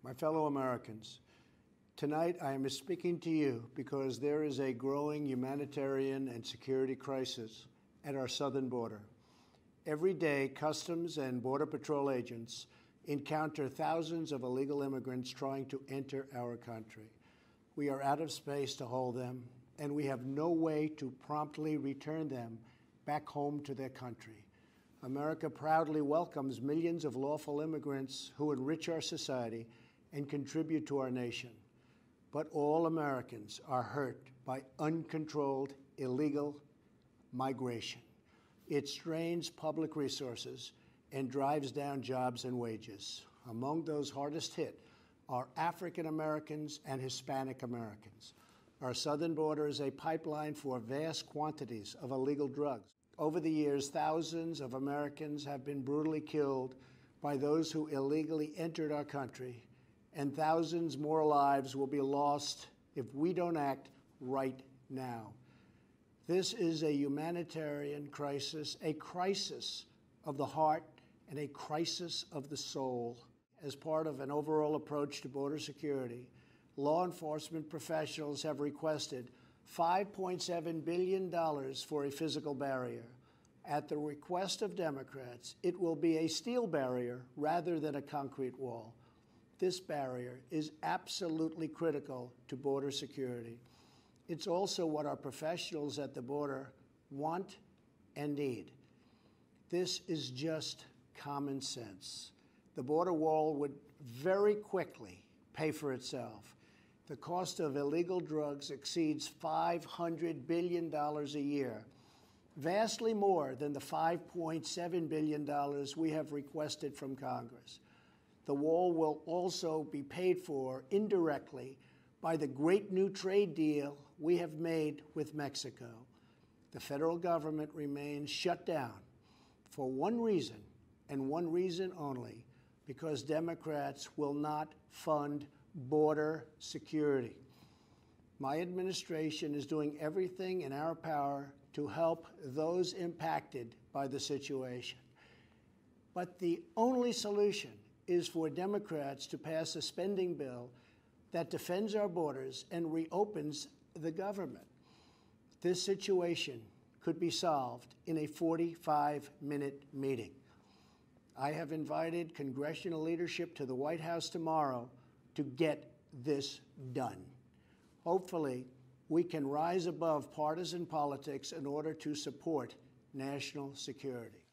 My fellow Americans, tonight I am speaking to you because there is a growing humanitarian and security crisis at our southern border. Every day, Customs and Border Patrol agents encounter thousands of illegal immigrants trying to enter our country. We are out of space to hold them, and we have no way to promptly return them back home to their country. America proudly welcomes millions of lawful immigrants who enrich our society and contribute to our nation. But all Americans are hurt by uncontrolled illegal migration. It strains public resources and drives down jobs and wages. Among those hardest hit are African Americans and Hispanic Americans. Our southern border is a pipeline for vast quantities of illegal drugs. Over the years, thousands of Americans have been brutally killed by those who illegally entered our country, and thousands more lives will be lost if we don't act right now. This is a humanitarian crisis, a crisis of the heart and a crisis of the soul. As part of an overall approach to border security, law enforcement professionals have requested $5.7 billion for a physical barrier. At the request of Democrats, it will be a steel barrier rather than a concrete wall. This barrier is absolutely critical to border security. It's also what our professionals at the border want and need. This is just common sense. The border wall would very quickly pay for itself. The cost of illegal drugs exceeds $500 billion a year, vastly more than the $5.7 billion we have requested from Congress. The wall will also be paid for indirectly by the great new trade deal we have made with Mexico. The federal government remains shut down for one reason, and one reason only, because Democrats will not fund border security. My administration is doing everything in our power to help those impacted by the situation. But the only solution is for Democrats to pass a spending bill that defends our borders and reopens the government. This situation could be solved in a 45-minute meeting. I have invited congressional leadership to the White House tomorrow to get this done. Hopefully, we can rise above partisan politics in order to support national security.